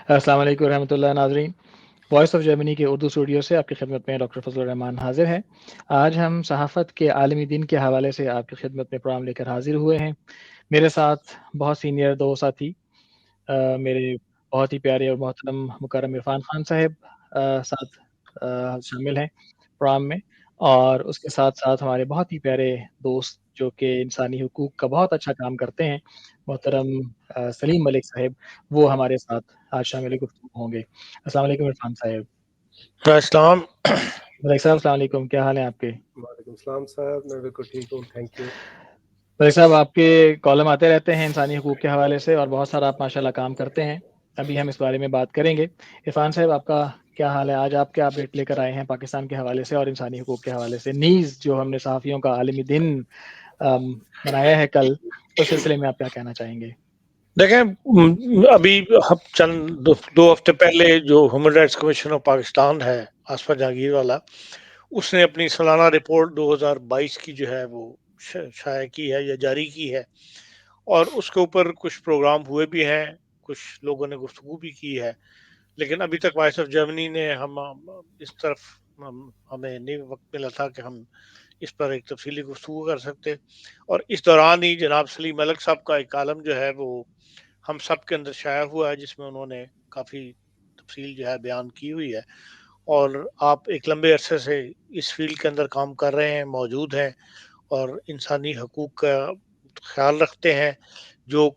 السلام علیکم ورحمۃ اللہ ناظرین، وائس آف جرمنی کے اردو اسٹوڈیو سے آپ کی خدمت میں ڈاکٹر فضل الرحمان حاضر ہیں۔ آج ہم صحافت کے عالمی دن کے حوالے سے آپ کی خدمت میں پروگرام لے کر حاضر ہوئے ہیں۔ میرے ساتھ بہت سینئر دو ساتھی میرے بہت ہی پیارے اور محترم مکرم عرفان خان صاحب ساتھ شامل ہیں پروگرام میں، اور اس کے ساتھ ساتھ ہمارے بہت ہی پیارے دوست جو کہ انسانی حقوق کا بہت اچھا کام کرتے ہیں، محترم سلیم ملک صاحب، وہ ہمارے ساتھ آج شامل گفتگو ہوں گے۔ السلام علیکم عرفان صاحب۔ السلام۔ ملک صاحب السلام علیکم، کیا حال ہیں آپ کے؟ وعلیکم السلام صاحب، میں بالکل ٹھیک ہوں، تھینک یو۔ ملک صاحب، آپ کے کالم آتے رہتے ہیں انسانی حقوق کے حوالے سے، اور بہت سارا آپ ماشاءاللہ کام کرتے ہیں، ابھی ہم اس بارے میں بات کریں گے۔ عرفان صاحب، آپ کا کیا حال ہے؟ آج آپ کیا اپڈیٹ لے کر آئے ہیں پاکستان کے حوالے سے اور انسانی حقوق کے حوالے سے، نیز جو ہم نے صحافیوں کا عالمی دن منایا ہے کل، اس سلسلے میں آپ کیا کہنا چاہیں گے؟ دیکھیں، ابھی چند دو ہفتے پہلے جو human rights commission of Pakistan ہے، آصفہ جہانگیر والا، اس نے اپنی سالانہ رپورٹ 2022 کی جو ہے وہ شائع کی ہے یا جاری کی ہے، اور اس کے اوپر کچھ پروگرام ہوئے بھی ہیں، کچھ لوگوں نے گفتگو بھی کی ہے، لیکن ابھی تک وائس آف جرمنی نے ہم اس طرف ہمیں نہیں وقت ملا تھا کہ ہم اس پر ایک تفصیلی گفتگو کر سکتے، اور اس دوران ہی جناب سلیم ملک صاحب کا ایک کالم جو ہے وہ ہم سب کے اندر شائع ہوا ہے، جس میں انہوں نے کافی تفصیل جو ہے بیان کی ہوئی ہے، اور آپ ایک لمبے عرصے سے اس فیلڈ کے اندر کام کر رہے ہیں، موجود ہیں، اور انسانی حقوق کا خیال رکھتے ہیں۔ جو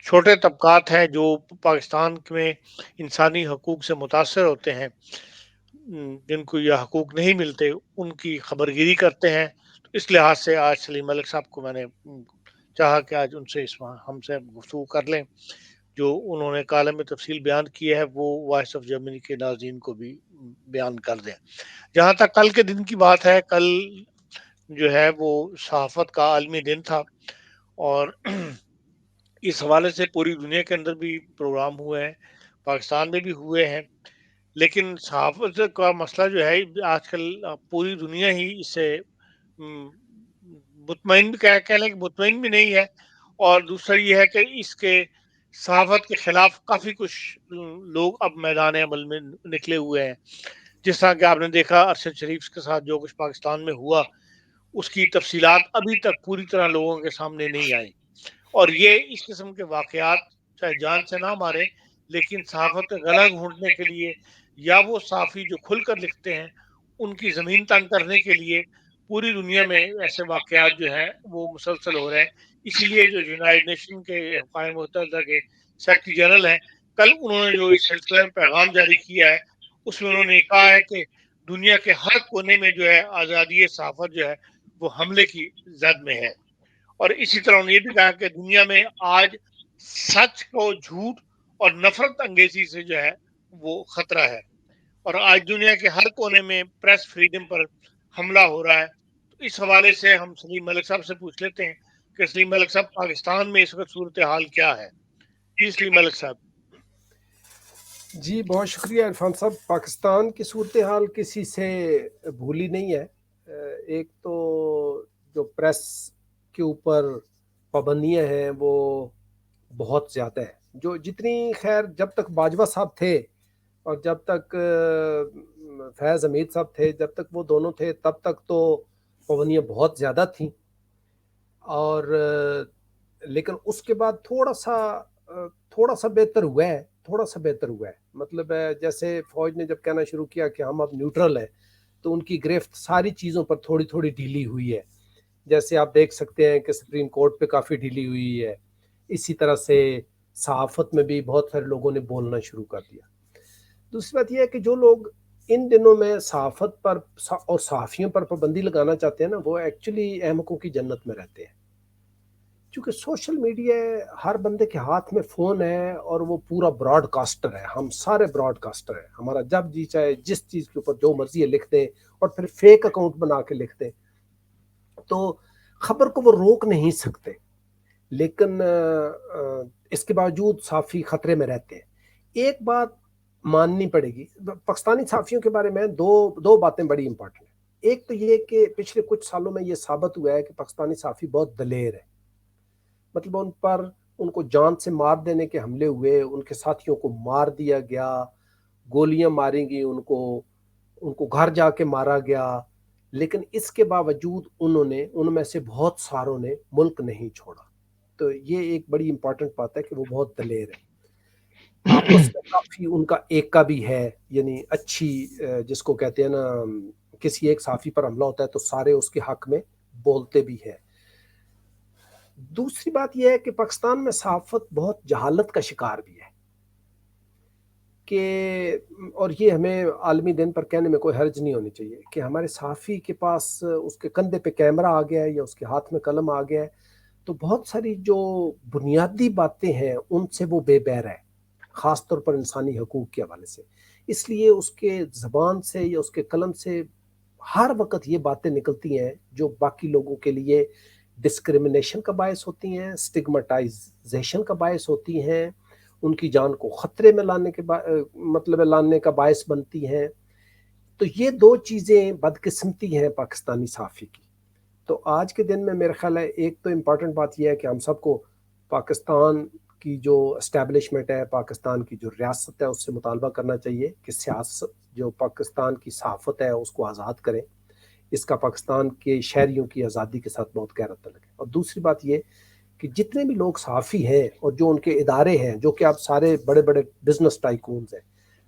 چھوٹے طبقات ہیں جو پاکستان میں انسانی حقوق سے متاثر ہوتے ہیں، جن کو یہ حقوق نہیں ملتے، ان کی خبرگیری کرتے ہیں، تو اس لحاظ سے آج سلیم ملک صاحب کو میں نے چاہا کہ آج ان سے ہم سے گفتگو کر لیں۔ جو انہوں نے کالم میں تفصیل بیان کی ہے وہ وائس آف جرمنی کے ناظرین کو بھی بیان کر دیں۔ جہاں تک کل کے دن کی بات ہے، کل جو ہے وہ صحافت کا عالمی دن تھا، اور اس حوالے سے پوری دنیا کے اندر بھی پروگرام ہوئے ہیں، پاکستان میں بھی ہوئے ہیں، لیکن صحافت کا مسئلہ جو ہے آج کل پوری دنیا ہی اس سے مطمئن بھی کہہ لیں کہ مطمئن بھی نہیں ہے، اور دوسرا یہ ہے کہ اس کے صحافت کے خلاف کافی کچھ لوگ اب میدان عمل میں نکلے ہوئے ہیں۔ جس طرح کہ آپ نے دیکھا ارشد شریف کے ساتھ جو کچھ پاکستان میں ہوا، اس کی تفصیلات ابھی تک پوری طرح لوگوں کے سامنے نہیں آئی، اور یہ اس قسم کے واقعات چاہے جان سے نہ مارے، لیکن صحافت کا گلا گھونٹنے کے لیے، یا وہ صحافی جو کھل کر لکھتے ہیں ان کی زمین تنگ کرنے کے لیے پوری دنیا میں ایسے واقعات جو ہیں وہ مسلسل ہو رہے ہیں۔ اسی لیے جو یونائیٹڈ نیشن کے اقوام متحدہ کے سیکرٹری جنرل ہیں، کل انہوں نے جو اس سلسلے میں پیغام جاری کیا ہے، اس میں انہوں نے کہا ہے کہ دنیا کے ہر کونے میں جو ہے آزادی صحافت جو ہے وہ حملے کی زد میں ہے، اور اسی طرح انہوں نے یہ بھی کہا کہ دنیا میں آج سچ کو جھوٹ اور نفرت انگیزی سے جو ہے وہ خطرہ ہے، اور آج دنیا کے ہر کونے میں پریس فریڈم پر حملہ ہو رہا ہے۔ تو اس حوالے سے ہم سلیم ملک صاحب سے پوچھ لیتے ہیں کہ سلیم ملک صاحب، پاکستان میں اس وقت صورتحال کیا ہے؟ جی سلیم ملک صاحب۔ جی بہت شکریہ عرفان صاحب۔ پاکستان کی صورتحال کسی سے بھولی نہیں ہے۔ ایک تو جو پریس کے اوپر پابندیاں ہیں وہ بہت زیادہ ہیں، جو جتنی خیر جب تک باجوہ صاحب تھے اور جب تک فیض حمید صاحب تھے، جب تک وہ دونوں تھے تب تک تو پابندیاں بہت زیادہ تھیں، اور لیکن اس کے بعد تھوڑا سا بہتر ہوا ہے، مطلب جیسے فوج نے جب کہنا شروع کیا کہ ہم اب نیوٹرل ہیں، تو ان کی گرفت ساری چیزوں پر تھوڑی تھوڑی ڈھیلی ہوئی ہے۔ جیسے آپ دیکھ سکتے ہیں کہ سپریم کورٹ پہ کافی ڈھیلی ہوئی ہے، اسی طرح سے صحافت میں بھی بہت سارے لوگوں نے بولنا شروع کر دیا۔ دوسری بات یہ ہے کہ جو لوگ ان دنوں میں صحافت پر اور صحافیوں پر پابندی لگانا چاہتے ہیں نا، وہ ایکچولی احمقوں کی جنت میں رہتے ہیں، چونکہ سوشل میڈیا ہر بندے کے ہاتھ میں فون ہے، اور وہ پورا براڈ کاسٹر ہے، ہم سارے براڈ کاسٹر ہیں، ہمارا جب جی چاہے جس چیز کے اوپر جو مرضی ہے لکھ دیں، اور پھر فیک اکاؤنٹ بنا کے لکھ دیں، تو خبر کو وہ روک نہیں سکتے، لیکن اس کے باوجود صحافی خطرے میں رہتے ہیں۔ ایک بات ماننی پڑے گی پاکستانی صحافیوں کے بارے میں، دو باتیں بڑی امپورٹنٹ ہیں۔ ایک تو یہ کہ پچھلے کچھ سالوں میں یہ ثابت ہوا ہے کہ پاکستانی صحافی بہت دلیر ہے، مطلب ان پر ان کو جان سے مار دینے کے حملے ہوئے, ان کے ساتھیوں کو مار دیا گیا, گولیاں ماری گئی ان کو گھر جا کے مارا گیا, لیکن اس کے باوجود ان میں سے بہت ساروں نے ملک نہیں چھوڑا. تو یہ ایک بڑی امپورٹنٹ بات ہے کہ وہ بہت دلیر ہے. آپس میں کافی ان کا ایکا بھی ہے, یعنی اچھی جس کو کہتے ہیں نا, کسی ایک صحافی پر حملہ ہوتا ہے تو سارے اس کے حق میں بولتے بھی ہیں. دوسری بات یہ ہے کہ پاکستان میں صحافت بہت جہالت کا شکار بھی ہے کہ, اور یہ ہمیں عالمی دن پر کہنے میں کوئی حرج نہیں ہونی چاہیے کہ ہمارے صحافی کے پاس اس کے کندھے پہ کیمرہ آ گیا ہے یا اس کے ہاتھ میں قلم آ گیا ہے تو بہت ساری جو بنیادی باتیں ہیں ان سے وہ بے بہر ہے, خاص طور پر انسانی حقوق کے حوالے سے. اس لیے اس کے زبان سے یا اس کے قلم سے ہر وقت یہ باتیں نکلتی ہیں جو باقی لوگوں کے لیے ڈسکریمنیشن کا باعث ہوتی ہیں, سٹگمٹائزیشن کا باعث ہوتی ہیں, ان کی جان کو خطرے میں لانے کا باعث بنتی ہیں. تو یہ دو چیزیں بدقسمتی ہیں پاکستانی صحافی کی. تو آج کے دن میں میرا خیال ہے ایک تو امپورٹنٹ بات یہ ہے کہ ہم سب کو پاکستان کی جو اسٹیبلشمنٹ ہے, پاکستان کی جو ریاست ہے, اس سے مطالبہ کرنا چاہیے کہ سیاست جو پاکستان کی صحافت ہے اس کو آزاد کریں. اس کا پاکستان کے شہریوں کی آزادی کے ساتھ بہت گہرا تعلق ہے. اور دوسری بات یہ کہ جتنے بھی لوگ صحافی ہیں اور جو ان کے ادارے ہیں, جو کہ آپ سارے بڑے بڑے بزنس ٹائکونز ہیں,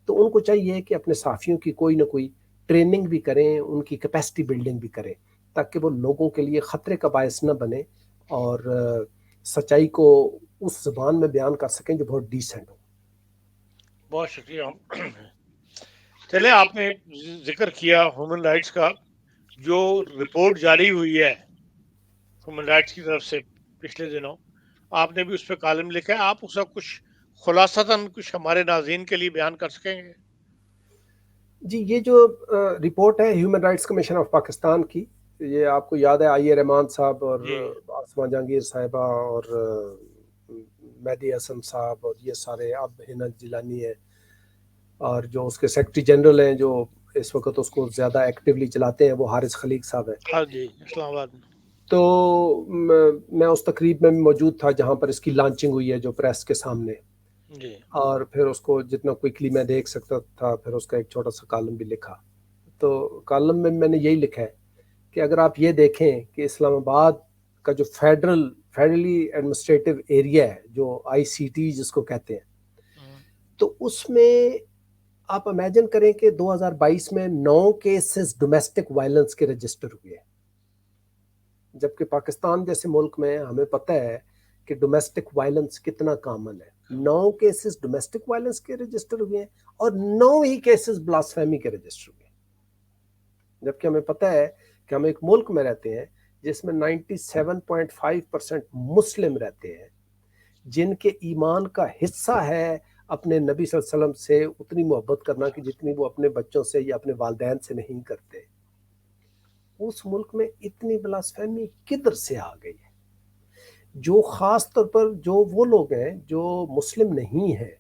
تو ان کو چاہیے کہ اپنے صحافیوں کی کوئی نہ کوئی ٹریننگ بھی کریں, ان کی کیپیسٹی بلڈنگ بھی کریں, تاکہ وہ لوگوں کے لیے خطرے کا باعث نہ بنے اور سچائی کو اس زبان میں بیان کر سکیں جو بہت ڈیسنٹ ہو. بہت شکریہ. چلے, آپ نے ذکر کیا ہیومن رائٹس کا, جو رپورٹ جاری ہوئی ہے ہیومن رائٹس کی طرف سے پچھلے دنوں, آپ نے بھی اس پہ کالم لکھا ہے, آپ اس کا کچھ خلاصتاً کچھ ہمارے ناظرین کے لیے بیان کر سکیں گے؟ جی, یہ جو رپورٹ ہے human rights commission of Pakistan کی, یہ آپ کو یاد ہے آئی رحمان صاحب اور آسما جہانگیر صاحبہ اور مہدی حسن صاحب اور یہ سارے, اب ہنا جیلانی ہے, اور جو اس کے سیکرٹری جنرل ہیں جو اس وقت اس کو زیادہ ایکٹیولی چلاتے ہیں وہ حارث خلیق صاحب ہیں. ہاں جی, اسلام آباد میں. تو میں اس تقریب میں بھی موجود تھا جہاں پر اس کی لانچنگ ہوئی ہے جو پریس کے سامنے, جی, اور پھر اس کو جتنا کوئکلی میں دیکھ سکتا تھا پھر اس کا ایک چھوٹا سا کالم بھی لکھا. تو کالم میں نے یہی لکھا ہے کہ اگر آپ یہ دیکھیں کہ اسلام آباد کا جو فیڈرلی ایڈمنسٹریٹو ایریا ہے, جو آئی سی ٹی جس کو کہتے ہیں, تو اس میں آپ امیجن کریں کہ 2022 میں 9 کیسز ڈومیسٹک وائلنس کے رجسٹر ہوئے ہیں, جبکہ پاکستان جیسے ملک میں ہمیں پتہ ہے کہ ڈومیسٹک وائلنس کتنا کامن ہے. 9 کیسز ڈومیسٹک وائلنس کے رجسٹر ہوئے ہیں اور 9 ہی کیسز بلاسفیمی کے رجسٹر ہوئے ہیں, جبکہ ہمیں پتہ ہے کہ ہم ایک ملک میں رہتے ہیں جس میں 97.5% مسلم رہتے ہیں, جن کے ایمان کا حصہ ہے اپنے نبی صلی اللہ علیہ وسلم سے اتنی محبت کرنا کہ جتنی وہ اپنے بچوں سے یا اپنے والدین سے نہیں کرتے. اس ملک میں اتنی بلاسفیمی کدھر سے آ گئی ہے؟ جو خاص طور پر جو وہ لوگ ہیں جو مسلم نہیں ہیں,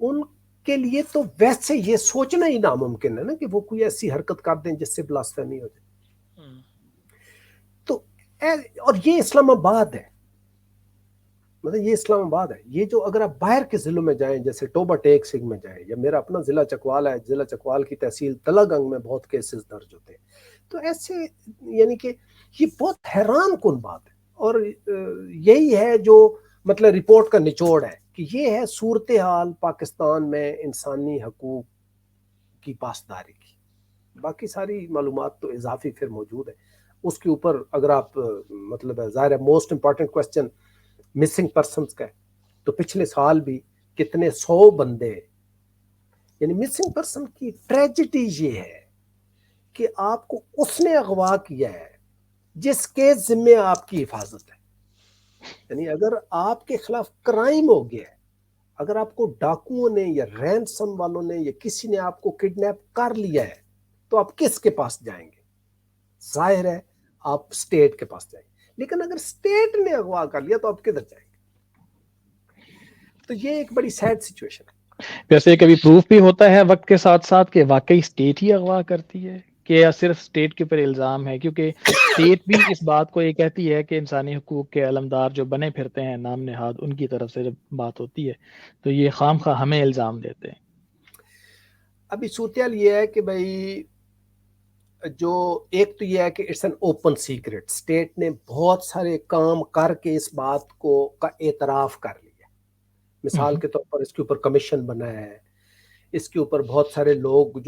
ان کے لیے تو ویسے یہ سوچنا ہی ناممکن ہے نا کہ وہ کوئی ایسی حرکت کر دیں جس سے بلاسفیمی ہو جائے. تو اور یہ اسلام آباد ہے, مطلب یہ اسلام آباد ہے. یہ جو اگر آپ باہر کے ضلعوں میں جائیں, جیسے ٹوبا ٹیک سنگھ میں جائیں, یا میرا اپنا ضلع چکوال ہے, ضلع چکوال کی تحصیل تلہ گنگ میں بہت کیسز درج ہوتے ہیں. تو ایسے یعنی کہ یہ بہت حیران کن بات ہے, اور یہی ہے جو مطلب رپورٹ کا نچوڑ ہے کہ یہ ہے صورتحال پاکستان میں انسانی حقوق کی پاسداری کی. باقی ساری معلومات تو اضافی پھر موجود ہے اس کے اوپر. اگر آپ مطلب ظاہر ہے most important question missing persons کا ہے, تو پچھلے سال بھی کتنے 100 بندے, یعنی مسنگ پرسن کی ٹریجڈی یہ ہے کہ آپ کو اس نے اغوا کیا ہے جس کے ذمے آپ کی حفاظت ہے. یعنی اگر آپ کے خلاف کرائم ہو گیا ہے, اگر آپ کو ڈاکوؤں نے یا رینسم والوں نے یا کسی نے آپ کو کڈنیپ کر لیا ہے, تو آپ کس کے پاس جائیں گے؟ ظاہر ہے آپ اسٹیٹ کے پاس جائیں گے. لیکن اگر اسٹیٹ نے اغوا کر لیا تو آپ کدھر جائیں گے؟ تو یہ ایک بڑی سیڈ سچویشن ہے. ویسے کبھی پروف بھی ہوتا ہے وقت کے ساتھ ساتھ کہ واقعی اسٹیٹ ہی اغوا کرتی ہے کہ صرف اسٹیٹ کے اوپر الزام ہے؟ کیونکہ اسٹیٹ بھی اس بات کو یہ کہتی ہے کہ انسانی حقوق کے علمدار جو بنے پھرتے ہیں نام نہاد، ان کی طرف سے جب بات ہوتی ہے تو یہ خام خواہ ہمیں الزام دیتے ہیں۔ ابھی صورتحال یہ ہے کہ بھائی جو ایک تو یہ ہے کہ it's an open secret, state نے بہت سارے کام کر کے اس بات کو کا اعتراف کر لیا۔ مثال کے طور پر اس کے اوپر کمیشن بنا ہے، اس کے اوپر بہت سارے لوگ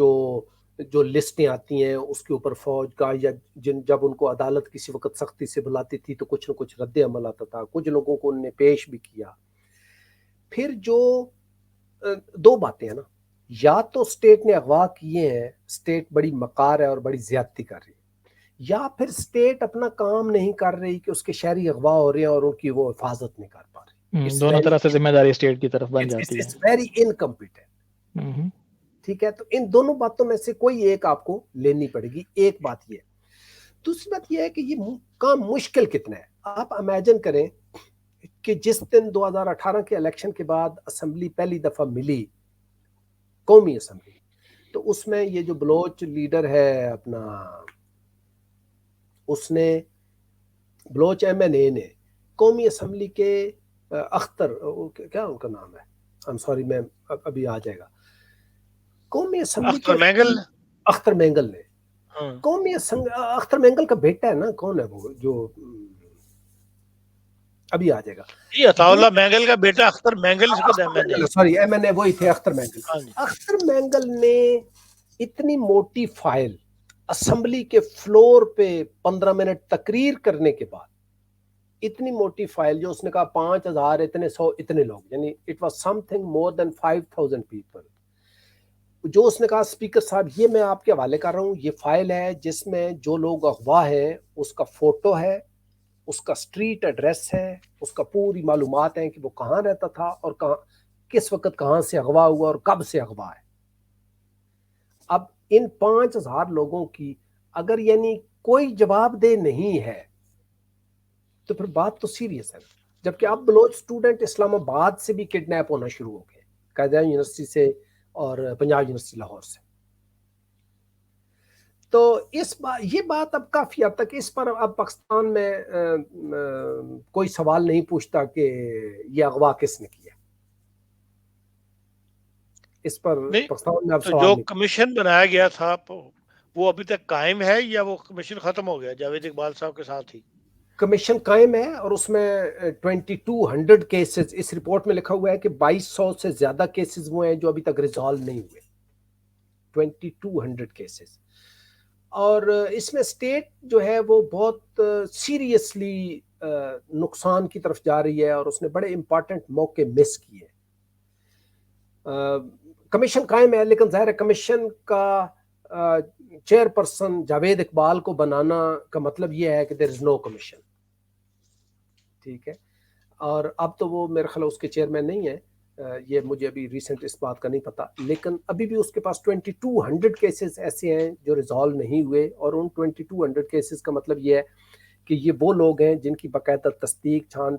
جو لسٹیں آتی ہیں اس کے اوپر فوج کا یا جب ان کو عدالت کسی وقت سختی سے بلاتی تھی تو کچھ نہ کچھ رد عمل آتا تھا، کچھ لوگوں کو انہوں نے پیش بھی کیا۔ پھر جو دو باتیں ہیں نا، یا تو اسٹیٹ نے اغوا کیے ہیں، اسٹیٹ بڑی مکار ہے اور بڑی زیادتی کر رہی ہے، یا پھر اسٹیٹ اپنا کام نہیں کر رہی کہ اس کے شہری اغوا ہو رہے ہیں اور ان کی وہ حفاظت نہیں کر پا رہی۔ دونوں طرح سے ذمہ داری اسٹیٹ کی طرف بن جاتی ہے۔ It's very incompetent. ٹھیک ہے، تو ان دونوں باتوں میں سے کوئی ایک آپ کو لینی پڑے گی۔ ایک بات یہ ہے، دوسری بات یہ ہے کہ یہ کام مشکل کتنا ہے۔ آپ امیجن کریں کہ جس دن 2018 کے الیکشن کے بعد اسمبلی پہلی دفعہ ملی، قومی اسمبلی، تو اس میں یہ جو بلوچ لیڈر ہے اپنا، اس نے بلوچ ایم این اے نے قومی اسمبلی کے اختر، کیا ان کا نام ہے، I'm sorry میں ابھی آ جائے گا، قومی اسمبلی کے اختر مینگل نے، قومی اختر مینگل کا بیٹا ہے نا، کون ہے وہ جو ابھی آ جائے گا، یہ عطا اللہ مینگل کا بیٹا Akhtar Mengal, sorry M N A وہی تھے اختر مینگل۔ اختر مینگل نے اتنی موٹی فائل اسمبلی کے فلور پہ 15 منٹ تقریر کرنے کے بعد، اتنی موٹی فائل جو اس نے کہا 5000 اتنے 100 اتنے لوگ، یعنی it was something more than 5000 people, جو اس نے کہا اسپیکر صاحب یہ میں آپ کے حوالے کر رہا ہوں، یہ فائل ہے جس میں جو لوگ اغوا ہیں اس کا فوٹو ہے، اس کا اسٹریٹ ایڈریس ہے، اس کا پوری معلومات ہیں کہ وہ کہاں رہتا تھا اور کہاں کس وقت کہاں سے اغوا ہوا اور کب سے اغوا ہے۔ اب ان 5000 لوگوں کی اگر یعنی کوئی جواب دہ نہیں ہے تو پھر بات تو سیریس ہے۔ جبکہ اب بلوچ اسٹوڈنٹ اسلام آباد سے بھی کڈنیپ ہونا شروع ہو گئے، قائد یونیورسٹی سے اور پنجاب یونیورسٹی لاہور سے۔ تو یہ بات اب کافی حد تک اس پر اب پاکستان میں کوئی سوال نہیں پوچھتا کہ یہ اغوا کس نے کیا، اس پر پاکستان میں اب سوال جو نہیں۔ کمیشن بنایا گیا تھا وہ ابھی تک قائم ہے یا وہ کمیشن ختم ہو گیا جاوید اقبال صاحب کے ساتھ ہی؟ کمیشن قائم ہے اور اس میں 2200 کیسز، اس رپورٹ میں لکھا ہوا ہے کہ 2200 سے زیادہ کیسز وہ ہیں جو ابھی تک ریزالو نہیں ہوئے، 2200 کیسز۔ اور اس میں اسٹیٹ جو ہے وہ بہت سیریسلی نقصان کی طرف جا رہی ہے اور اس نے بڑے امپارٹنٹ موقع مس کیے۔ کمیشن قائم ہے لیکن ظاہر ہے کمیشن کا چیئر پرسن جاوید اقبال کو بنانا کا مطلب یہ ہے کہ دیر از نو کمیشن، ٹھیک ہے۔ اور اب تو وہ میرے خیال اس کے چیئرمین نہیں ہے، یہ مجھے ابھی ریسنٹ اس بات کا نہیں پتا، لیکن ابھی بھی اس کے پاس 2200 کیسز ایسے ہیں جو ریزالو نہیں ہوئے، اور ان 2200 کیسز کا مطلب یہ ہے کہ یہ وہ لوگ ہیں جن کی باقاعدہ تصدیق چھان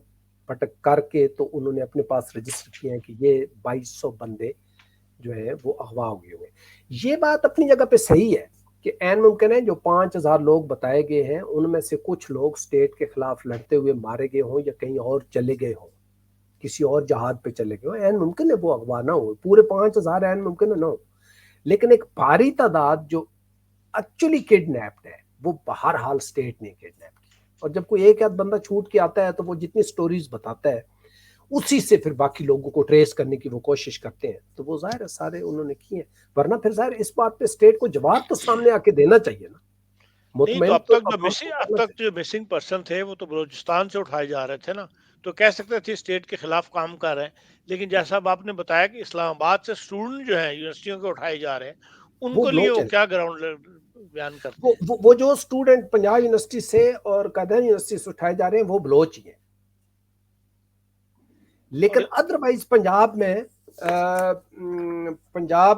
پھٹک کر کے تو انہوں نے اپنے پاس رجسٹر کیے ہیں کہ یہ 2200 بندے جو ہیں وہ اغوا ہوئے ہوئے۔ یہ بات اپنی جگہ پہ صحیح ہے کہ عین ممکن ہے جو 5000 لوگ بتائے گئے ہیں ان میں سے کچھ لوگ اسٹیٹ کے خلاف لڑتے ہوئے مارے گئے ہوں یا کہیں اور چلے گئے ہوں، کسی اور جہاد پہ چلے گئے ہوں، عین ممکن ہے وہ اغوا نہ ہو، پورے 5000 عین ممکن ہے نہ ہو، لیکن ایک بھاری تعداد جو ایکچولی کڈنیپڈ ہے وہ بہرحال اسٹیٹ نے کڈنیپ کی، اور جب کوئی ایک آدھ بندہ چھوٹ کے آتا ہے تو وہ جتنی سٹوریز بتاتا ہے اسی سے پھر باقی لوگوں کو ٹریس کرنے کی وہ کوشش کرتے ہیں، تو وہ ظاہر ہے سارے انہوں نے کیے ہیں، ورنہ پھر ظاہر اس بات پہ اسٹیٹ کو جواب تو سامنے آ کے دینا چاہیے نا۔ نہیں تو اب تک جو مسنگ پرسن تھے وہ تو بلوچستان سے اٹھائے جا رہے تھے نا، تو کہہ سکتے تھے اسٹیٹ کے خلاف کام کر رہے ہیں، لیکن جیسا اب آپ نے بتایا کہ اسلام آباد سے اسٹوڈنٹ جو ہیں یونیورسٹیوں کے اٹھائے جا رہے ہیں، ان کو لیے وہ کیا گراؤنڈ بیان کرتے ہیں؟ وہ جو اسٹوڈنٹ پنجاب یونیورسٹی سے اور قائدین یونیورسٹی سے اٹھائے جا رہے ہیں وہ بلوچ ہی ہیں، لیکن ادروائز پنجاب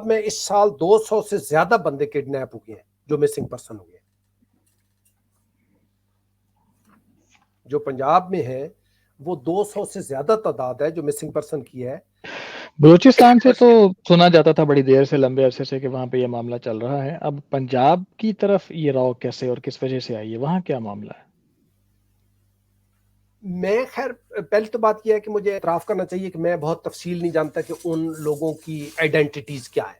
میں اس سال 200 سے زیادہ بندے کڈنیپ ہوئے ہیں جو مسنگ پرسن ہوئے ہیں، جو پنجاب میں ہے وہ 200 سے زیادہ تعداد ہے جو مسنگ پرسن کی ہے، بلوچستان سے تو سنا جاتا تھا بڑی دیر سے، لمبے عرصے سے، کہ وہاں پہ یہ معاملہ چل رہا ہے. اب پنجاب کی طرف یہ راؤ کیسے اور کس وجہ سے آئی ہے؟ وہاں کیا معاملہ ہے؟ میں خیر پہلی تو بات یہ ہے کہ مجھے اعتراف کرنا چاہیے کہ میں بہت تفصیل نہیں جانتا کہ ان لوگوں کی آئیڈینٹیٹیز کیا ہے،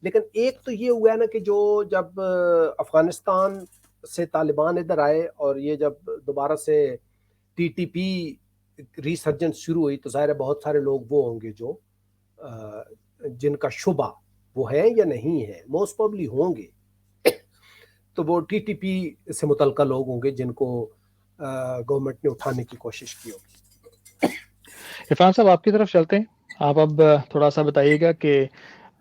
لیکن ایک تو یہ ہوا ہے نا کہ جو جب افغانستان سے طالبان ادھر آئے اور یہ جب دوبارہ سے ٹی ٹی پی ریسرجنس شروع ہوئی، تو ظاہر ہے بہت سارے لوگ وہ ہوں گے جو جن کا شبہ وہ ہے یا نہیں ہے، موسٹ پروبلی ہوں گے، تو وہ ٹی ٹی پی سے متعلقہ لوگ ہوں گے جن کو گورنمنٹ نے اٹھانے کی کوشش کی ہوگی. عرفان صاحب آپ کی طرف چلتے ہیں. آپ اب تھوڑا سا بتائیے گا کہ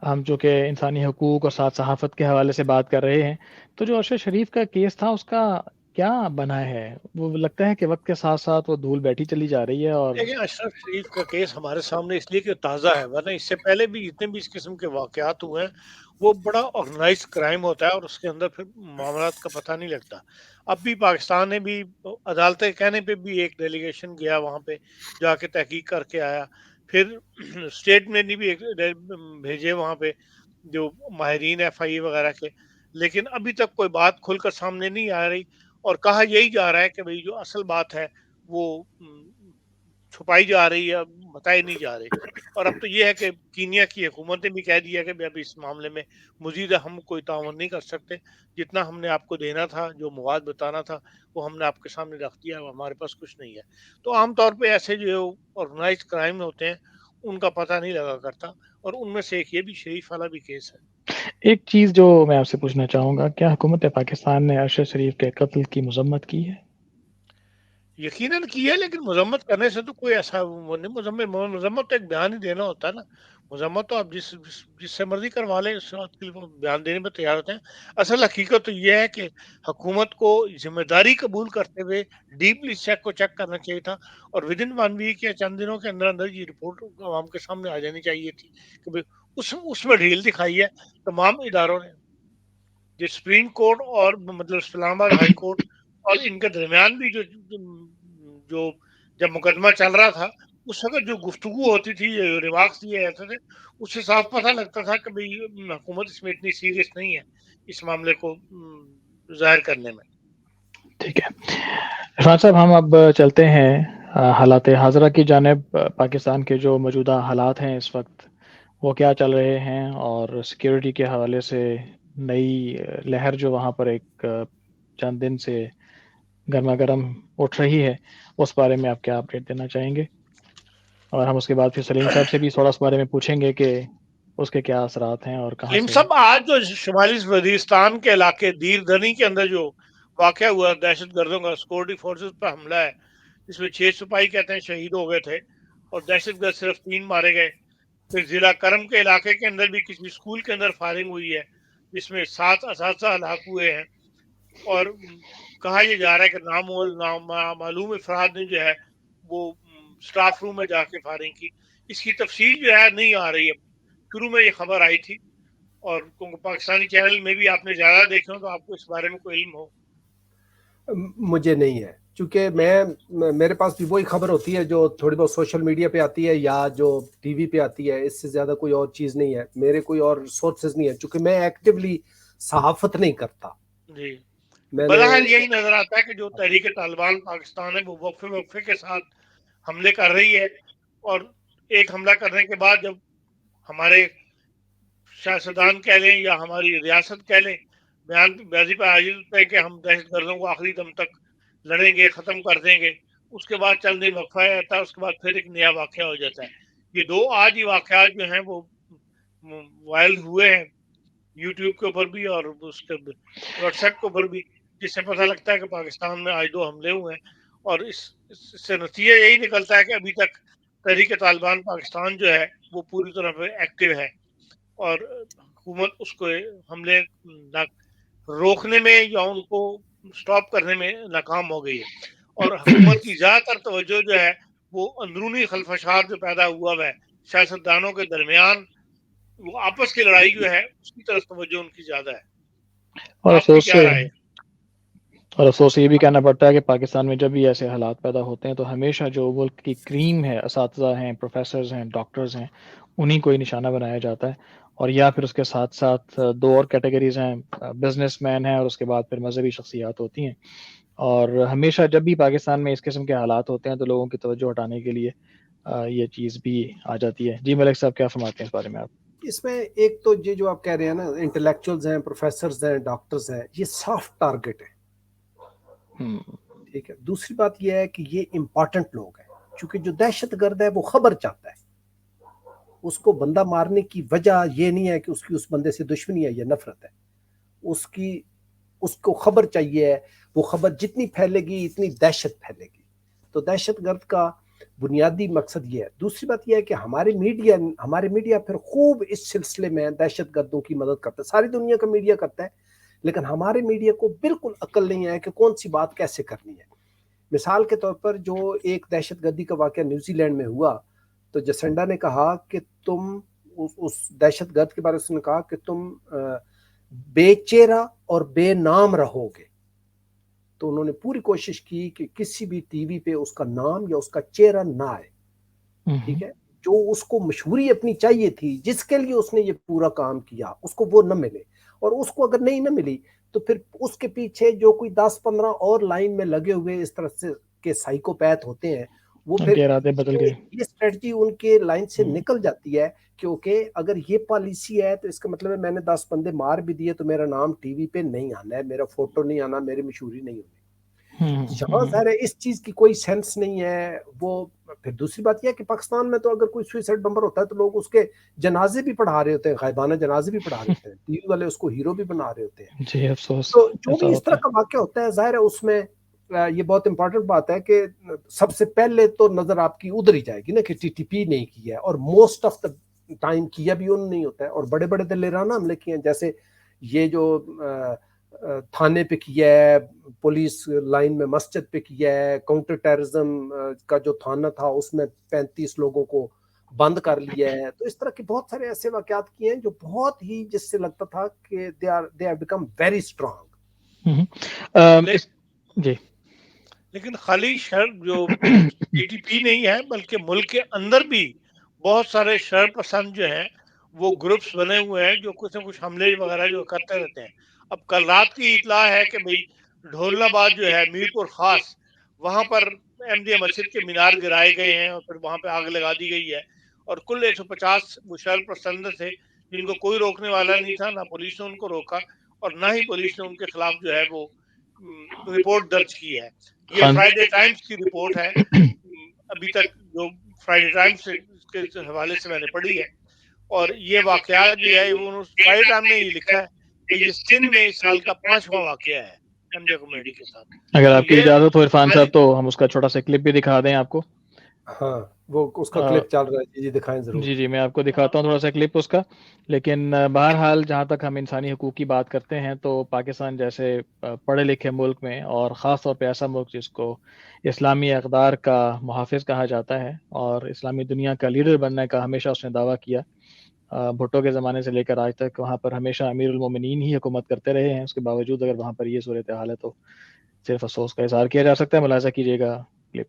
ہم جو کہ انسانی حقوق اور ساتھ صحافت کے حوالے سے بات کر رہے ہیں، تو جو ارشد شریف کا کیس تھا اس کا کیا بنا ہے؟ وہ لگتا ہے کہ وقت کے ساتھ ساتھ وہ دھول بیٹھی چلی جا رہی ہے. اور دیکھیں اشرف شریف کا کیس ہمارے سامنے اس لیے کہ تازہ ہے، ورنہ اس سے پہلے بھی جتنے بھی اس قسم کے واقعات ہوئے ہیں وہ بڑا آرگنائز کرائم ہوتا ہے اور اس کے اندر پھر معاملات کا پتہ نہیں لگتا. اب بھی پاکستان نے بھی عدالتیں کہنے پہ بھی ایک ڈیلیگیشن گیا وہاں پہ جا کے تحقیق کر کے آیا، پھر اسٹیٹ نے بھی ایک بھیجے وہاں پہ جو ماہرین ایف آئی وغیرہ کے، لیکن ابھی تک کوئی بات کھل کر سامنے نہیں آ رہی اور کہا یہی جا رہا ہے کہ بھئی جو اصل بات ہے وہ چھپائی جا رہی ہے، بتائی نہیں جا رہی. اور اب تو یہ ہے کہ کینیا کی حکومت نے بھی کہہ دیا کہ اب اس معاملے میں مزید ہم کوئی تعاون نہیں کر سکتے، جتنا ہم نے آپ کو دینا تھا، جو مواد بتانا تھا وہ ہم نے آپ کے سامنے رکھ دیا، ہمارے پاس کچھ نہیں ہے. تو عام طور پہ ایسے جو آرگنائز کرائم ہوتے ہیں ان کا پتہ نہیں لگا کرتا، اور ان میں سے ایک یہ بھی شریف والا بھی کیس ہے. ایک چیز جو میں آپ سے پوچھنا چاہوں گا، کیا حکومت پاکستان نے ارشد شریف کے قتل کی مذمت کی ہے؟ یقیناً کی ہے، لیکن مذمت کرنے سے تو کوئی ایسا وہ نہیں. مذمت تو ایک بیان ہی دینا ہوتا ہے نا. مذمت تو آپ جس سے مرضی کروا لیں، اس وقت کے لیے وہ بیان دینے میں تیار ہوتے ہیں. اصل حقیقت تو یہ ہے کہ حکومت کو ذمہ داری قبول کرتے ہوئے ڈیپلی چیک کرنا چاہیے تھا، اور ود ان 1 ویک یا چند دنوں کے اندر اندر یہ رپورٹ عوام کے سامنے آ جانی چاہیے تھی کہ بھئی اس میں ڈھیل دکھائی ہے تمام اداروں نے. جو سپریم کورٹ اور مطلب اسلام آباد ہائی کورٹ اور ان کے درمیان بھی جو جب مقدمہ چل رہا تھا اس وقت جو گفتگو ہوتی تھی، ریمارکس دیے جاتے تھے، اس سے صاف پتہ لگتا تھا کہ بھئی حکومت اس میں اتنی سیریس نہیں ہے اس معاملے کو ظاہر کرنے میں. ٹھیک ہے عرفان صاحب، ہم اب چلتے ہیں حالات حاضرہ کی جانب. پاکستان کے جو موجودہ حالات ہیں اس وقت وہ کیا چل رہے ہیں، اور سیکیورٹی کے حوالے سے نئی لہر جو وہاں پر ایک چند دن سے گرما گرم اٹھ رہی ہے، اس بارے میں آپ کیا اپڈیٹ دینا چاہیں گے؟ اور ہم اس کے بعد پھر سلیم صاحب سے بھی تھوڑا اس بارے میں پوچھیں گے کہ اس کے کیا اثرات ہیں اور کہاں سلیم سے. صاحب، آج جو شمالی وزیرستان کے علاقے دیر دھنی کے اندر جو واقعہ ہوا، دہشت گردوں کا سیکورٹی فورسز پر حملہ ہے، جس میں 6 سپاہی کہتے ہیں شہید ہو گئے تھے اور دہشت گرد صرف 3 مارے گئے. پھر ضلع کرم کے علاقے کے اندر بھی کسی اسکول کے اندر فائرنگ ہوئی ہے جس میں 7 اساتذہ ہلاک ہوئے ہیں، اور کہا یہ جا رہا ہے کہ نامعلوم افراد نے جو ہے وہ سٹاف روم میں جا کے فائرنگ کی. اس کی تفصیل جو ہے نہیں آ رہی ہے. شروع میں یہ خبر آئی تھی، اور پاکستانی چینل میں بھی آپ نے زیادہ دیکھے ہو تو آپ کو اس بارے میں کوئی علم ہو. مجھے نہیں ہے، چونکہ میرے پاس بھی وہی خبر ہوتی ہے جو تھوڑی بہت سوشل میڈیا پہ آتی ہے یا جو ٹی وی پہ آتی ہے، اس سے زیادہ کوئی اور چیز نہیں ہے. میرے کوئی اور سورسز نہیں ہے، چونکہ میں ایکٹیولی صحافت نہیں کرتا. جی، میں نے بظاہر یہی نظر آتا ہے کہ جو تحریک طالبان پاکستان ہے وہ وقفے کے ساتھ حملے کر رہی ہے، اور ایک حملہ کرنے کے بعد جب ہمارے سیاستدان کہہ لیں یا ہماری ریاست کہہ لیں بیان بازی پہ حاضر ہوتا ہے کہ ہم دہشت گردوں کو آخری دم تک لڑیں گے، ختم کر دیں گے، اس کے بعد چند دن وقفہ رہتا ہے، اس کے بعد پھر ایک نیا واقعہ ہو جاتا ہے. یہ 2 آج ہی واقعات جو ہیں وہ وائرل ہوئے ہیں یوٹیوب کے اوپر بھی اور اس کے واٹس ایپ کے اوپر بھی، جس سے پتہ لگتا ہے کہ پاکستان میں آج 2 حملے ہوئے ہیں. اور اس سے نتیجہ یہی نکلتا ہے کہ ابھی تک تحریک طالبان پاکستان جو ہے وہ پوری طرح سے ایکٹیو ہے، اور حکومت اس کو حملے روکنے میں یا ان کو سٹاپ کرنے میں ناکام ہو گئی ہے. اور حکومت کی زیادہ تر توجہ جو ہے وہ اندرونی خلفشات جو پیدا ہوا ہے سیاستدانوں کے درمیان، وہ آپس کی لڑائی جو ہے اس کی طرف توجہ ان کی زیادہ ہے. اور آپ کی افسوس کیا رائے ہے؟ اور افسوس یہ بھی کہنا پڑتا ہے کہ پاکستان میں جب بھی ایسے حالات پیدا ہوتے ہیں تو ہمیشہ جو ملک کی کریم ہے، اساتذہ ہیں، پروفیسرز ہیں، ڈاکٹرز ہیں، انہیں کو ہی نشانہ بنایا جاتا ہے، اور یا پھر اس کے ساتھ ساتھ دو اور کیٹیگریز ہیں، بزنس مین ہیں اور اس کے بعد پھر مذہبی شخصیات ہوتی ہیں. اور ہمیشہ جب بھی پاکستان میں اس قسم کے حالات ہوتے ہیں تو لوگوں کی توجہ ہٹانے کے لیے یہ چیز بھی آ جاتی ہے. جی ملک صاحب کیا فرماتے ہیں اس بارے میں آپ؟ اس میں ایک تو یہ جو آپ کہہ رہے ہیں نا، انٹلیکچوئلز ہیں، پروفیسرز ہیں، ڈاکٹرز ہیں، یہ سافٹ ٹارگٹ ہے. ٹھیک ہے. دوسری بات یہ ہے کہ یہ امپورٹنٹ لوگ ہیں، چونکہ جو دہشت گرد ہے وہ خبر چاہتا ہے. اس کو بندہ مارنے کی وجہ یہ نہیں ہے کہ اس کی اس بندے سے دشمنی ہے یا نفرت ہے، اس کو خبر چاہیے. وہ خبر جتنی پھیلے گی اتنی دہشت پھیلے گی. تو دہشت گرد کا بنیادی مقصد یہ ہے. دوسری بات یہ ہے کہ ہمارے میڈیا پھر خوب اس سلسلے میں دہشت گردوں کی مدد کرتا ہے. ساری دنیا کا میڈیا کرتا ہے، لیکن ہمارے میڈیا کو بالکل عقل نہیں ہے کہ کون سی بات کیسے کرنی ہے. مثال کے طور پر جو ایک دہشت گردی کا واقعہ نیوزی لینڈ میں ہوا، تو جسنڈا نے کہا کہ تم اس دہشت گرد کے بارے میں اس نے کہا کہ تم بے چہرہ اور بے نام رہو گے. تو انہوں نے پوری کوشش کی کہ کسی بھی ٹی وی پہ اس کا نام یا اس کا چہرہ نہ آئے. ٹھیک ہے. جو اس کو مشہوری اپنی چاہیے تھی، جس کے لیے اس نے یہ پورا کام کیا، اس کو وہ نہ ملے. اور اس کو اگر نہیں نہ ملی تو پھر اس کے پیچھے جو کوئی 10-15 اور لائن میں لگے ہوئے اس طرح سے کے سائیکوپیتھ ہوتے ہیں، وہ پھر یہ اسٹریٹجی ان کے لائن سے نکل جاتی ہے. کیونکہ اگر یہ پالیسی ہے تو اس کا مطلب ہے میں نے 10 بندے مار بھی دیے تو میرا نام ٹی وی پہ نہیں آنا ہے، میرا فوٹو نہیں آنا، میری مشہوری نہیں ہونی. یہاں ظاہر ہے اس چیز کی کوئی سینس نہیں ہے. وہ پھر دوسری بات یہ ہے کہ پاکستان میں تو اگر کوئی سوئسائڈ بمبر ہوتا ہے تو لوگ اس کے جنازے بھی پڑھا رہے ہوتے ہیں، غائبانہ جنازے بھی پڑھا رہے ہوتے ہیں، ٹی وی والے اس کو ہیرو بھی بنا رہے ہوتے ہیں. جی افسوس. تو جو بھی اس طرح کا واقعہ ہوتا ہے، ظاہر ہے اس میں یہ بہت امپورٹنٹ بات ہے کہ سب سے پہلے تو نظر آپ کی ادھر ہی جائے گی نا کہ ٹی ٹی پی نہیں کی ہے، اور موسٹ آف دا ٹائم کیا بھی انہوں نہیں ہوتا ہے. اور بڑے بڑے دلیرانہ حملے کیے ہیں، جیسے یہ جو تھانے پہ کیا ہے، پولیس لائن میں مسجد پہ کیا ہے، کاؤنٹر ٹیررزم کا جو تھانہ تھا اس میں 35 لوگوں کو بند کر لیا ہے. تو اس طرح کے بہت سارے ایسے واقعات کیے ہیں جو بہت ہی جس سے لگتا تھا کہ they have become very strong. جی لیکن خالی شر جو ٹی ٹی پی نہیں ہے بلکہ ملک کے اندر بھی بہت سارے شر پسند جو ہیں وہ گروپس بنے ہوئے ہیں جو کچھ نہ کچھ حملے وغیرہ جو کرتے رہتے ہیں. اب کل رات کی اطلاع ہے کہ بھئی ڈھولنا باد جو ہے میرپور خاص، وہاں پر احمدیہ مسجد کے مینار گرائے گئے ہیں اور پھر وہاں پہ آگ لگا دی گئی ہے. اور کل 150 مشرف پسند تھے جن کو کوئی روکنے والا نہیں تھا، نہ پولیس نے ان کو روکا اور نہ ہی پولیس نے ان کے خلاف جو ہے وہ رپورٹ درج کی ہے. یہ فرائیڈے ٹائمز کی رپورٹ ہے ابھی تک جو فرائیڈے ٹائمز کے حوالے سے میں نے پڑھی ہے. اور یہ واقعات جو ہے فرائیڈے ٹائم نے یہ لکھا ہے کہ یہ سندھ میں اس سال کا 5واں واقعہ ہے احمدیہ کمیونٹی کے ساتھ. اگر آپ کی اجازت ہو عرفان صاحب تو ہم اس کا چھوٹا سا کلپ بھی دکھا دیں آپ کو. ہاں وہ اس کا کلپ چل رہا ہے، جی دکھائیں ضرور. جی میں آپ کو دکھاتا ہوں تھوڑا سا کلپ اس کا. لیکن بہرحال جہاں تک ہم انسانی حقوق کی بات کرتے ہیں تو پاکستان جیسے پڑھے لکھے ملک میں، اور خاص طور پہ ایسا ملک جس کو اسلامی اقدار کا محافظ کہا جاتا ہے اور اسلامی دنیا کا لیڈر بننے کا ہمیشہ اس نے دعویٰ کیا، بھٹو کے زمانے سے لے کر آج تک وہاں پر ہمیشہ امیر المومنین ہی حکومت کرتے رہے ہیں. اس کے باوجود اگر وہاں پر یہ صورتحال ہے تو صرف افسوس کا اظہار کیا جا سکتا ہے. ملاحظہ کیجیے گا کلپ.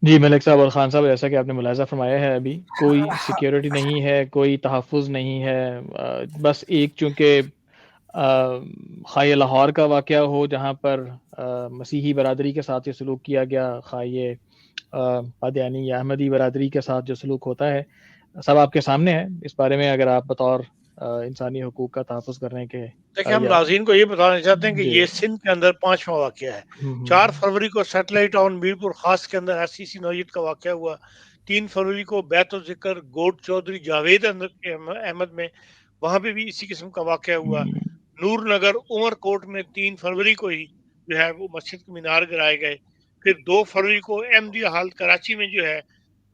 جی ملک صاحب اور خان صاحب، جیسا کہ آپ نے ملاحظہ فرمایا ہے ابھی کوئی سیکیورٹی نہیں ہے، کوئی تحفظ نہیں ہے. بس ایک چونکہ خواہ لاہور کا واقعہ ہو جہاں پر مسیحی برادری کے ساتھ یہ سلوک کیا گیا، خواہ یہ قادیانی یا احمدی برادری کے ساتھ جو سلوک ہوتا ہے، سب آپ کے سامنے ہے. اس بارے میں اگر آپ بطور انسانی حقوق کا تحفظ کرنے کے دیکھیں ہم ناظرین کو یہ بتانا چاہتے ہیں کہ جی۔ یہ سندھ کے اندر 5واں واقعہ ہے۔ 4 فروری کو سیٹلائٹ ٹاؤن میرپور خاص کے اندر ایسی نوعیت کا واقعہ ہوا۔ 3 فروری کو بیت الذکر گوٹ چودھری جاوید احمد میں وہاں پہ بھی اسی قسم کا واقعہ ہوا۔ نور نگر عمر کوٹ میں 3 فروری کو ہی جو ہے وہ مسجد کے مینار گرائے گئے۔ پھر 2 فروری کو احمدیہ ہال کراچی میں جو ہے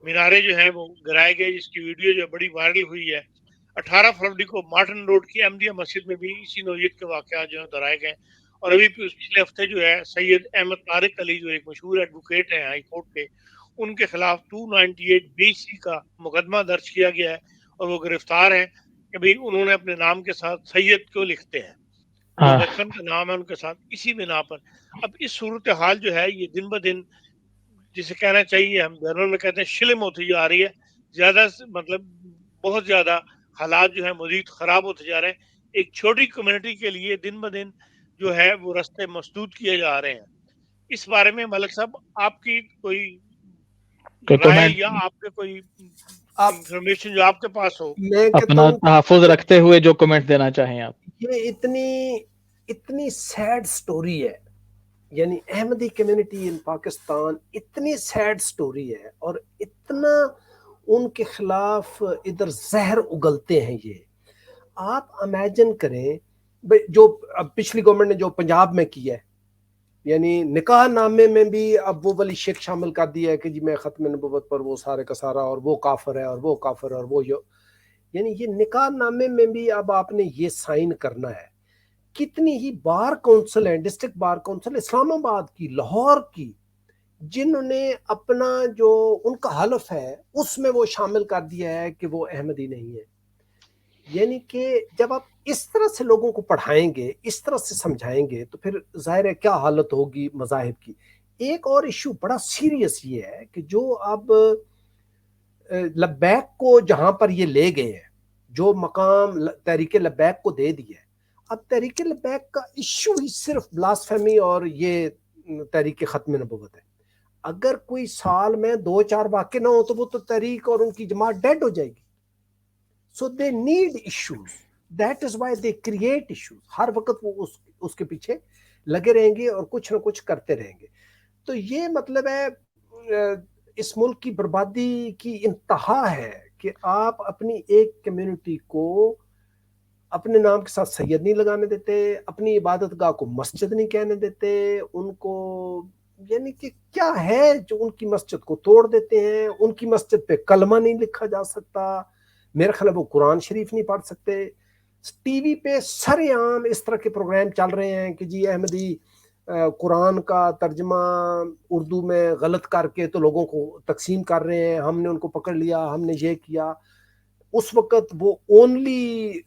مینارے جو ہیں وہ گرائے گئے، جس کی ویڈیو جو بڑی وائرل ہوئی ہے۔ 18 فروری کو مارٹن روڈ کی احمدیہ مسجد میں بھی اسی نوعیت کے واقعات جو ہیں دہرائے گئے۔ اور ابھی پچھلے ہفتے جو ہے سید احمد طارق علی جو ایک مشہور ایڈوکیٹ ہیں ہائی کورٹ کے، ان کے خلاف 298 BC کا مقدمہ درج کیا گیا ہے اور وہ گرفتار ہیں کہ بھئی انہوں نے اپنے نام کے ساتھ سید کیوں لکھتے ہیں، جو بچپن کا نام ہے ان کے ساتھ اسی بنا پر۔ اب اس صورتحال جو ہے یہ دن بدن جسے کہنا چاہیے ہم بیرون میں کہتے ہیں شلم ہوتی جا رہی ہے، زیادہ مطلب بہت زیادہ حالات جو ہیں مزید خراب ہوتے جا رہے ہیں۔ ایک چھوٹی کمیونٹی کے لیے دن بدن جو ہے وہ رستے مسدود کیے جا رہے ہیں۔ اس بارے میں ملک صاحب آپ کی کوئی رائے یا آپ کے کوئی انفارمیشن جو آپ کے پاس ہو؟ میں اپنا تحفظ رکھتے ہوئے جو کمنٹ دینا چاہیں آپ۔ یہ اتنی سیڈ سٹوری ہے، یعنی احمدی کمیونٹی ان پاکستان اتنی سیڈ سٹوری ہے اور اتنا ان کے خلاف ادھر زہر اگلتے ہیں۔ یہ آپ امیجن کریں جو پچھلی گورنمنٹ نے جو پنجاب میں کیا ہے، یعنی نکاح نامے میں بھی اب وہ ولی شیخ شامل کر دیا ہے کہ جی میں ختم نبوت پر وہ سارے کا سارا اور وہ کافر ہے اور وہ کافر اور وہ یعنی یہ نکاح نامے میں بھی اب آپ نے یہ سائن کرنا ہے۔ کتنی ہی بار کونسل ہیں، ڈسٹرکٹ بار کونسل اسلام آباد کی، لاہور کی، جنہوں نے اپنا جو ان کا حلف ہے اس میں وہ شامل کر دیا ہے کہ وہ احمدی نہیں ہے۔ یعنی کہ جب آپ اس طرح سے لوگوں کو پڑھائیں گے، اس طرح سے سمجھائیں گے، تو پھر ظاہر ہے کیا حالت ہوگی مذاہب کی۔ ایک اور ایشو بڑا سیریس یہ ہے کہ جو اب لبیک کو جہاں پر یہ لے گئے ہیں، جو مقام تحریک لبیک کو دے دیا ہے، اب تحریک لبیک کا ایشو ہی صرف بلاسفیمی اور یہ تحریک ختم نبوت ہے۔ اگر کوئی سال میں 2-4 واقع نہ ہو تو وہ تو تحریک اور ان کی جماعت ڈیڈ ہو جائے گی۔ So they need issues. That is why they create issues. ہر وقت وہ اس کے پیچھے لگے رہیں گے اور کچھ نہ کچھ کرتے رہیں گے۔ تو یہ مطلب ہے اس ملک کی بربادی کی انتہا ہے کہ آپ اپنی ایک کمیونٹی کو اپنے نام کے ساتھ سید نہیں لگانے دیتے، اپنی عبادت گاہ کو مسجد نہیں کہنے دیتے، ان کو یعنی کہ کیا ہے جو ان کی مسجد کو توڑ دیتے ہیں، ان کی مسجد پہ کلمہ نہیں لکھا جا سکتا، میرے خیال ہے وہ قرآن شریف نہیں پڑھ سکتے۔ ٹی وی پہ سر عام اس طرح کے پروگرام چل رہے ہیں کہ جی احمدی قرآن کا ترجمہ اردو میں غلط کر کے تو لوگوں کو تقسیم کر رہے ہیں، ہم نے ان کو پکڑ لیا، ہم نے یہ کیا۔ اس وقت وہ اونلی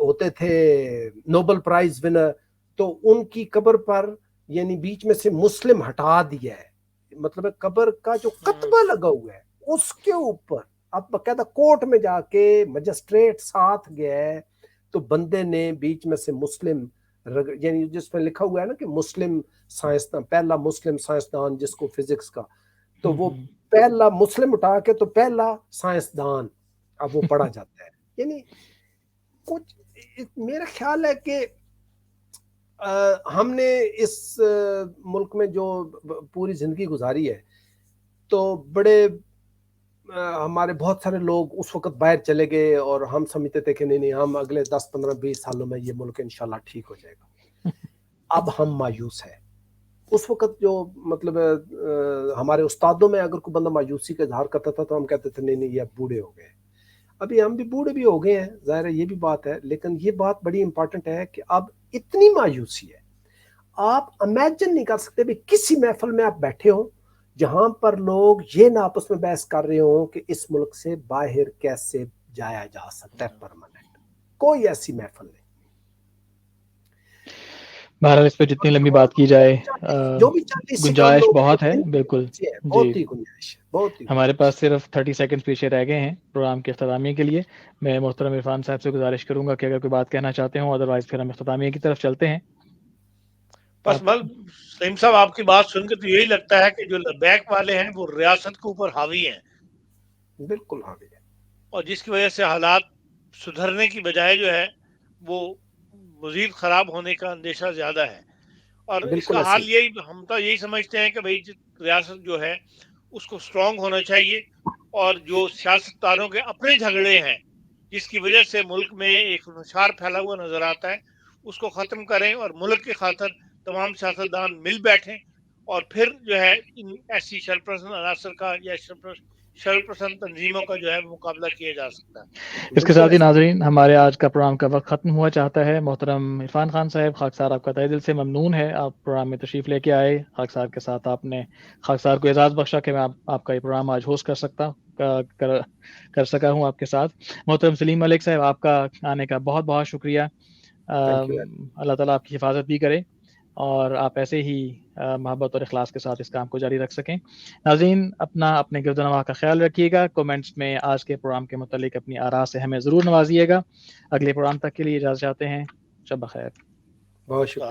ہوتے تھے نوبل پرائز ونر، تو ان کی قبر پر یعنی بیچ میں سے مسلم ہٹا دیا ہے، مطلب قبر کا جو کتبہ لگا ہوا ہے اس کے اوپر اب باقاعدہ کورٹ میں جا کے مجسٹریٹ ساتھ گیا ہے تو بندے نے بیچ میں سے مسلم یعنی جس میں لکھا ہوا ہے نا کہ مسلم سائنسدان، پہلا مسلم سائنسدان جس کو فزکس کا، تو وہ پہلا مسلم اٹھا کے تو پہلا سائنسدان اب وہ پڑھا جاتا ہے۔ یعنی کچھ میرا خیال ہے کہ ہم نے اس ملک میں جو پوری زندگی گزاری ہے تو بڑے ہمارے بہت سارے لوگ اس وقت باہر چلے گئے اور ہم سمجھتے تھے کہ نہیں ہم اگلے 10-15-20 سالوں میں یہ ملک انشاءاللہ ٹھیک ہو جائے گا۔ اب ہم مایوس ہیں۔ اس وقت جو مطلب ہمارے استادوں میں اگر کوئی بندہ مایوسی کا اظہار کرتا تھا تو ہم کہتے تھے نہیں یہ اب بوڑھے ہو گئے۔ ابھی ہم بھی بوڑھے بھی ہو گئے ہیں، ظاہر ہے یہ بھی بات ہے، لیکن یہ بات بڑی امپورٹنٹ ہے کہ اب اتنی مایوسی ہے، آپ امیجن نہیں کر سکتے بھی کسی محفل میں آپ بیٹھے ہوں جہاں پر لوگ یہ نہ آپس میں بحث کر رہے ہوں کہ اس ملک سے باہر کیسے جایا جا سکتا ہے پرماننٹ، کوئی ایسی محفل نہیں۔ بہرحال اس پہ جتنی لمبی بات کی جائے گنجائش بہت ہے، بالکل جی۔ ہمارے پاس صرف 30 سیکنڈ پیچھے رہ گئے ہیں پروگرام کے اختتامیہ کے لیے۔ میں محترم عرفان صاحب سے گزارش کروں گا کہ اگر کوئی بات کہنا چاہتے ہوں، ادروائز پھر ہم اختتامیہ کی طرف چلتے ہیں۔ بس سلیم صاحب آپ کی بات سن کے تو یہی لگتا ہے کہ جو لبیک والے ہیں وہ ریاست کے اوپر حاوی ہیں، بالکل حاوی ہے، اور جس کی وجہ سے حالات سدھرنے کی بجائے جو ہے وہ مزید خراب ہونے کا اندیشہ زیادہ ہے. اور اس کا حال یہی ہم تو یہی سمجھتے ہیں کہ بھائی ریاست جو ہے اس کو اسٹرانگ ہونا چاہیے, اور جو سیاستدانوں کے اپنے جھگڑے ہیں جس کی وجہ سے ملک میں ایک انتشار پھیلا ہوا نظر آتا ہے, اس کو ختم کریں اور ملک کی خاطر تمام سیاستدان مل بیٹھیں, اور پھر جو ہے ان ایسی شرپرست عناصر کا یا شرپرست تنظیموں کا جو ہے مقابلہ کیا جا سکتا ہے. اس کے ساتھ ہی ناظرین ہمارے آج کا پروگرام کا وقت ختم ہوا چاہتا ہے. محترم عرفان خان صاحب, خاکسار آپ کا تہہ دل سے ممنون ہے, آپ پروگرام میں تشریف لے کے آئے. خاکسار کے ساتھ آپ نے خاکسار کو اعزاز بخشا کہ میں آپ کا یہ پروگرام آج ہوسٹ کر سکا ہوں آپ کے ساتھ. محترم سلیم ملک صاحب, آپ کا آنے کا بہت بہت شکریہ. اللہ تعالیٰ آپ کی حفاظت بھی کرے اور آپ ایسے ہی محبت اور اخلاص کے ساتھ اس کام کو جاری رکھ سکیں. ناظرین, اپنے گرد و نواح کا خیال رکھیے گا. کومنٹس میں آج کے پروگرام کے متعلق اپنی آراء سے ہمیں ضرور نوازیے گا. اگلے پروگرام تک کے لیے اجازت چاہتے ہیں. شب بخیر. بہت شکریہ.